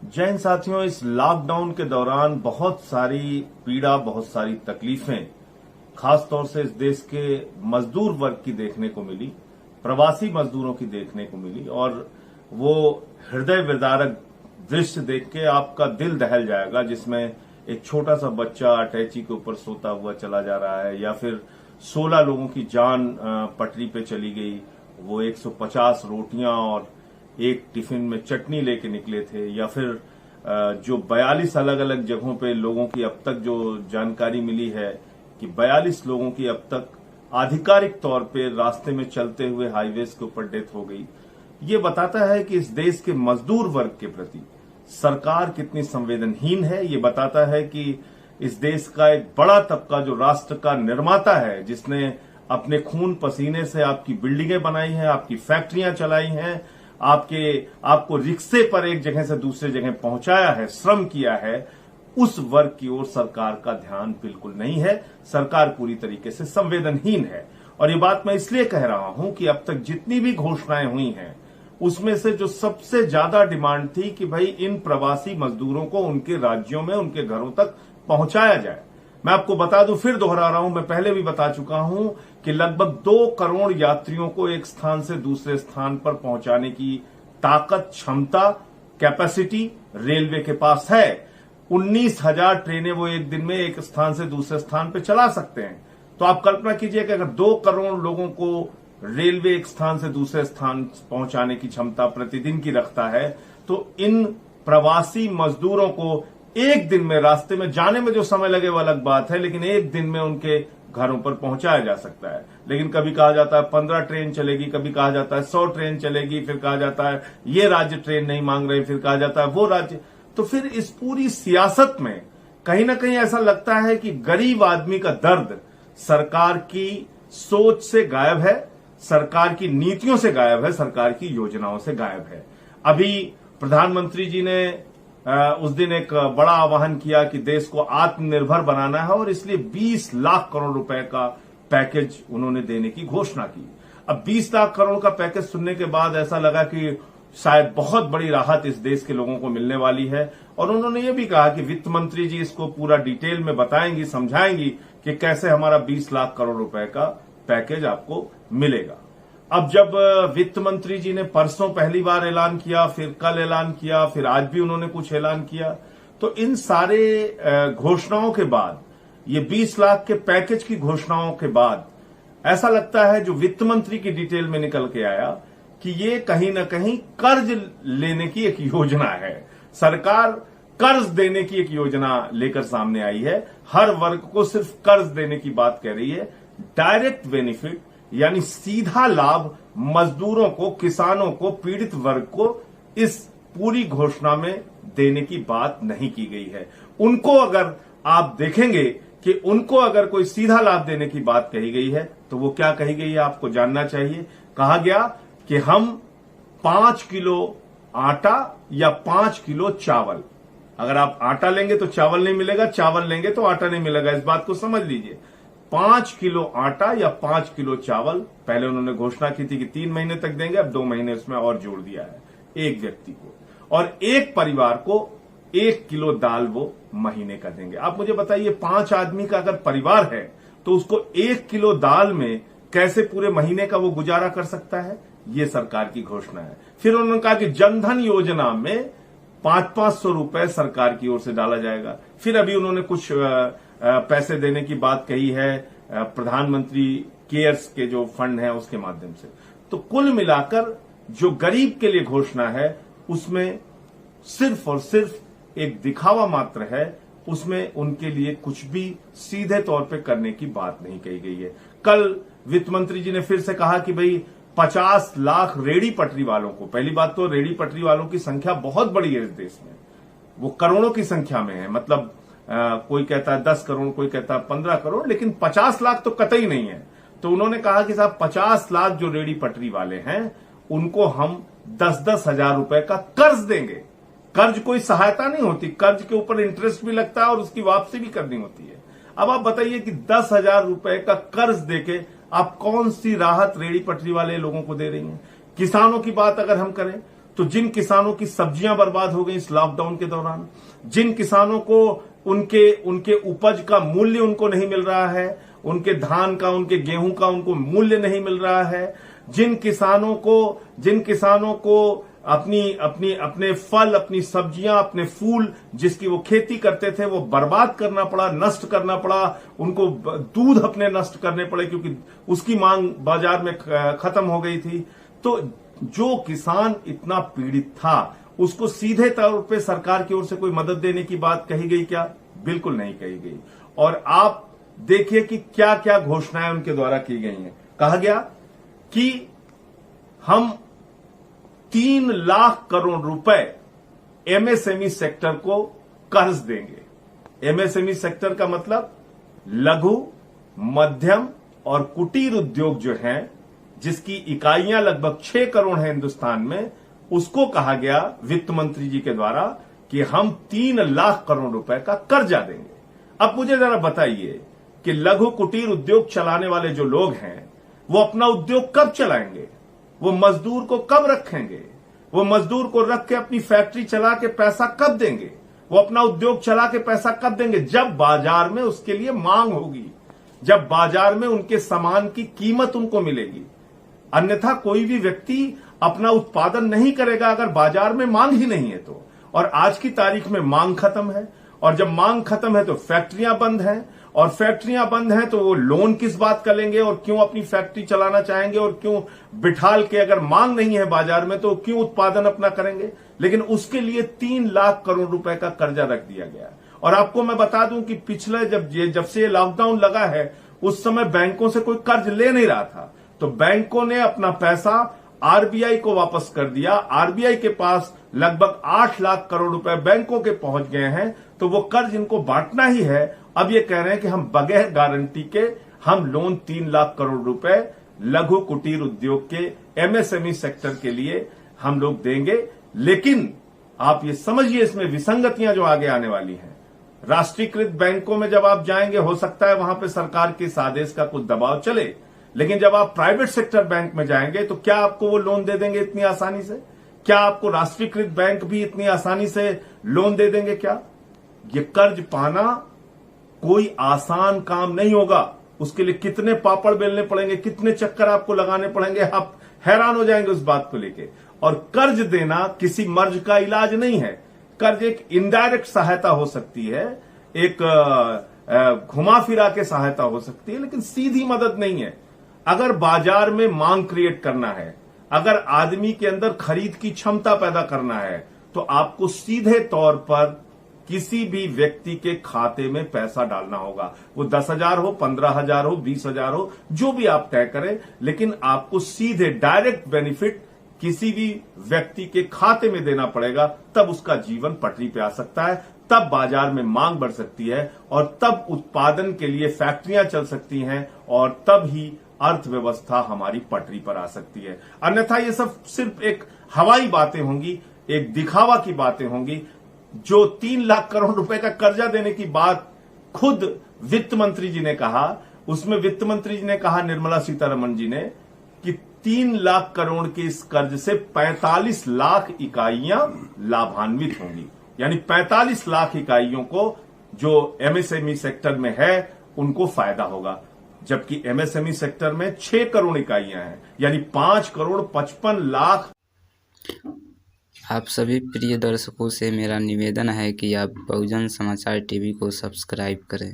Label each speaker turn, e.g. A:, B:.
A: जय हिंद साथियों। इस लॉकडाउन के दौरान बहुत सारी पीड़ा, बहुत सारी तकलीफें खासतौर से इस देश के मजदूर वर्ग की देखने को मिली, प्रवासी मजदूरों की देखने को मिली। और वो हृदय विदारक दृश्य देख के आपका दिल दहल जाएगा, जिसमें एक छोटा सा बच्चा अटैची के ऊपर सोता हुआ चला जा रहा है, या फिर 16 लोगों की जान पटरी पे चली गई। वो 150 रोटियां और एक टिफिन में चटनी लेके निकले थे। या फिर जो 42 अलग अलग जगहों पे लोगों की अब तक जो जानकारी मिली है कि 42 लोगों की अब तक आधिकारिक तौर पे रास्ते में चलते हुए हाईवेज के ऊपर डेथ हो गई। ये बताता है कि इस देश के मजदूर वर्ग के प्रति सरकार कितनी संवेदनहीन है। ये बताता है कि इस देश का एक बड़ा तबका जो राष्ट्र का निर्माता है, जिसने अपने खून पसीने से आपकी बिल्डिंगें बनाई हैं, आपकी फैक्ट्रियां चलाई हैं, आपको रिक्शे पर एक जगह से दूसरे जगह पहुंचाया है, श्रम किया है, उस वर्ग की ओर सरकार का ध्यान बिल्कुल नहीं है। सरकार पूरी तरीके से संवेदनहीन है। और ये बात मैं इसलिए कह रहा हूं कि अब तक जितनी भी घोषणाएं हुई हैं, उसमें से जो सबसे ज्यादा डिमांड थी कि भाई इन प्रवासी मजदूरों को उनके राज्यों में, उनके घरों तक पहुंचाया जाए। मैं आपको बता दूं, फिर दोहरा रहा हूं, मैं पहले भी बता चुका हूं कि लगभग 2 करोड़ यात्रियों को एक स्थान से दूसरे स्थान पर पहुंचाने की ताकत, क्षमता, कैपेसिटी रेलवे के पास है। 19,000 ट्रेनें वो एक दिन में एक स्थान से दूसरे स्थान पर चला सकते हैं। तो आप कल्पना कीजिए कि अगर 2 करोड़ लोगों को रेलवे एक स्थान से दूसरे स्थान पहुंचाने की क्षमता प्रतिदिन की रखता है, तो इन प्रवासी मजदूरों को एक दिन में, रास्ते में जाने में जो समय लगे वो अलग बात है, लेकिन एक दिन में उनके घरों पर पहुंचाया जा सकता है। लेकिन कभी कहा जाता है 15 ट्रेन चलेगी, कभी कहा जाता है 100 ट्रेन चलेगी, फिर कहा जाता है ये राज्य ट्रेन नहीं मांग रहे, फिर कहा जाता है वो राज्य। तो फिर इस पूरी सियासत में कहीं ना कहीं ऐसा लगता है कि गरीब आदमी का दर्द सरकार की सोच से गायब है, सरकार की नीतियों से गायब है, सरकार की योजनाओं से गायब है। अभी प्रधानमंत्री जी ने उस दिन एक बड़ा आह्वान किया कि देश को आत्मनिर्भर बनाना है, और इसलिए 20 लाख करोड़ रुपए का पैकेज उन्होंने देने की घोषणा की। अब 20 लाख करोड़ का पैकेज सुनने के बाद ऐसा लगा कि शायद बहुत बड़ी राहत इस देश के लोगों को मिलने वाली है। और उन्होंने ये भी कहा कि वित्त मंत्री जी इसको पूरा डिटेल में बताएंगी, समझाएंगी कि कैसे हमारा 20 लाख करोड़ रुपए का पैकेज आपको मिलेगा। अब जब वित्त मंत्री जी ने परसों पहली बार ऐलान किया, फिर कल ऐलान किया, फिर आज भी उन्होंने कुछ ऐलान किया, तो इन सारे घोषणाओं के बाद, ये 20 लाख के पैकेज की घोषणाओं के बाद ऐसा लगता है जो वित्त मंत्री की डिटेल में निकल के आया कि ये कहीं ना कहीं कर्ज लेने की एक योजना है। सरकार कर्ज देने की एक योजना लेकर सामने आई है। हर वर्ग को सिर्फ कर्ज देने की बात कह रही है। डायरेक्ट बेनिफिट यानी सीधा लाभ मजदूरों को, किसानों को, पीड़ित वर्ग को इस पूरी घोषणा में देने की बात नहीं की गई है। उनको अगर आप देखेंगे कि उनको अगर कोई सीधा लाभ देने की बात कही गई है, तो वो क्या कही गई है आपको जानना चाहिए। कहा गया कि हम 5 किलो आटा या 5 किलो चावल, अगर आप आटा लेंगे तो चावल नहीं मिलेगा, चावल लेंगे तो आटा नहीं मिलेगा, इस बात को समझ लीजिए। 5 किलो आटा या 5 किलो चावल पहले उन्होंने घोषणा की थी कि 3 महीने तक देंगे, अब 2 महीने उसमें और जोड़ दिया है एक व्यक्ति को, और एक परिवार को 1 किलो दाल वो महीने का देंगे। आप मुझे बताइए, 5 आदमी का अगर परिवार है तो उसको 1 किलो दाल में कैसे पूरे महीने का वो गुजारा कर सकता है? ये सरकार की घोषणा है। फिर उन्होंने कहा कि जनधन योजना में 500-500 रुपए सरकार की ओर से डाला जाएगा। फिर अभी उन्होंने कुछ पैसे देने की बात कही है प्रधानमंत्री केयर्स के जो फंड है उसके माध्यम से। तो कुल मिलाकर जो गरीब के लिए घोषणा है उसमें सिर्फ और सिर्फ एक दिखावा मात्र है, उसमें उनके लिए कुछ भी सीधे तौर पे करने की बात नहीं कही गई है। कल वित्त मंत्री जी ने फिर से कहा कि भाई 50 लाख रेडी पटरी वालों को, पहली बात तो रेडी पटरी वालों की संख्या बहुत बड़ी है इस देश में, वो करोड़ों की संख्या में है। मतलब कोई कहता है 10 करोड़, कोई कहता है 15 करोड़, लेकिन 50 लाख तो कतई नहीं है। तो उन्होंने कहा कि साहब 50 लाख जो रेडी पटरी वाले हैं उनको हम 10-10 हजार रुपए का कर्ज देंगे। कर्ज कोई सहायता नहीं होती, कर्ज के ऊपर इंटरेस्ट भी लगता है और उसकी वापसी भी करनी होती है। अब आप बताइए कि 10,000 रुपए का कर्ज देके आप कौन सी राहत रेडी पटरी वाले लोगों को दे रही हैं? किसानों की बात अगर हम करें तो जिन किसानों की सब्जियां बर्बाद हो गई इस लॉकडाउन के दौरान, जिन किसानों को उनके उपज का मूल्य उनको नहीं मिल रहा है, उनके धान का, उनके गेहूं का उनको मूल्य नहीं मिल रहा है, जिन किसानों को अपने फल, अपनी सब्जियां, अपने फूल जिसकी वो खेती करते थे वो बर्बाद करना पड़ा, नष्ट करना पड़ा, उनको दूध अपने नष्ट करने पड़े क्योंकि उसकी मांग बाजार में खत्म हो गई थी। तो जो किसान इतना पीड़ित था उसको सीधे तौर पे सरकार की ओर से कोई मदद देने की बात कही गई क्या? बिल्कुल नहीं कही गई। और आप देखिए कि क्या क्या घोषणाएं उनके द्वारा की गई हैं। कहा गया कि हम 3 लाख करोड़ रुपए एमएसएमई सेक्टर को कर्ज देंगे। एमएसएमई सेक्टर का मतलब लघु, मध्यम और कुटीर उद्योग जो हैं, जिसकी इकाइयां लगभग 6 करोड़ हैं हिंदुस्तान में, उसको कहा गया वित्त मंत्री जी के द्वारा कि हम 3 लाख करोड़ रुपए का कर्जा देंगे। अब मुझे जरा बताइए कि लघु कुटीर उद्योग चलाने वाले जो लोग हैं वो अपना उद्योग कब चलाएंगे? वो मजदूर को कब रखेंगे? वो मजदूर को रख के अपनी फैक्ट्री चला के पैसा कब देंगे? वो अपना उद्योग चला के पैसा कब देंगे? जब बाजार में उसके लिए मांग होगी, जब बाजार में उनके सामान की कीमत उनको मिलेगी। अन्यथा कोई भी व्यक्ति अपना उत्पादन नहीं करेगा अगर बाजार में मांग ही नहीं है तो। और आज की तारीख में मांग खत्म है, और जब मांग खत्म है तो फैक्ट्रियां बंद हैं, और फैक्ट्रियां बंद हैं तो वो लोन किस बात का लेंगे और क्यों अपनी फैक्ट्री चलाना चाहेंगे, और क्यों बिठाल के, अगर मांग नहीं है बाजार में तो क्यों उत्पादन अपना करेंगे? लेकिन उसके लिए 3 लाख करोड़ रुपए का कर्जा रख दिया गया। और आपको मैं बता दूं कि पिछले जब से लॉकडाउन लगा है उस समय बैंकों से कोई कर्ज ले नहीं रहा था, तो बैंकों ने अपना पैसा आरबीआई को वापस कर दिया। आरबीआई के पास लगभग 8 लाख करोड़ रुपए बैंकों के पहुंच गए हैं, तो वो कर्ज इनको बांटना ही है। अब ये कह रहे हैं कि हम बगैर गारंटी के हम लोन 3 लाख करोड़ रुपए लघु कुटीर उद्योग के एमएसएमई सेक्टर के लिए हम लोग देंगे। लेकिन आप ये समझिए इसमें विसंगतियां जो आगे आने वाली हैं। राष्ट्रीयकृत बैंकों में जब आप जाएंगे हो सकता है वहां पे सरकार के इस आदेश का कुछ दबाव चले, लेकिन जब आप प्राइवेट सेक्टर बैंक में जाएंगे तो क्या आपको वो लोन दे देंगे इतनी आसानी से? क्या आपको राष्ट्रीयकृत बैंक भी इतनी आसानी से लोन दे देंगे क्या? ये कर्ज पाना कोई आसान काम नहीं होगा। उसके लिए कितने पापड़ बेलने पड़ेंगे, कितने चक्कर आपको लगाने पड़ेंगे, आप हैरान हो जाएंगे उस बात को लेके। और कर्ज देना किसी मर्ज का इलाज नहीं है। कर्ज एक इनडायरेक्ट सहायता हो सकती है, एक घुमा फिरा के सहायता हो सकती है, लेकिन सीधी मदद नहीं है। अगर बाजार में मांग क्रिएट करना है, अगर आदमी के अंदर खरीद की क्षमता पैदा करना है, तो आपको सीधे तौर पर किसी भी व्यक्ति के खाते में पैसा डालना होगा। वो 10,000 हो, 15,000 हो, 20,000 हो, जो भी आप तय करें, लेकिन आपको सीधे डायरेक्ट बेनिफिट किसी भी व्यक्ति के खाते में देना पड़ेगा। तब उसका जीवन पटरी पे आ सकता है, तब बाजार में मांग बढ़ सकती है, और तब उत्पादन के लिए फैक्ट्रियां चल सकती हैं, और तब ही अर्थव्यवस्था हमारी पटरी पर आ सकती है। अन्यथा ये सब सिर्फ एक हवाई बातें होंगी, एक दिखावा की बातें होंगी। जो 3 लाख करोड़ रुपए का कर्जा देने की बात खुद वित्त मंत्री जी ने कहा, उसमें वित्त मंत्री जी ने कहा, निर्मला सीतारमण जी ने, कि 3 लाख करोड़ के इस कर्ज से 45 लाख इकाइयां लाभान्वित होंगी। यानी 45 लाख इकाइयों को जो एमएसएमई सेक्टर में है उनको फायदा होगा, जबकि एमएसएमई सेक्टर में 6 करोड़ इकाइयां हैं, यानी 5 करोड़ 55 लाख।
B: आप सभी प्रिय दर्शकों से मेरा निवेदन है कि आप बहुजन समाचार टीवी को सब्सक्राइब करें।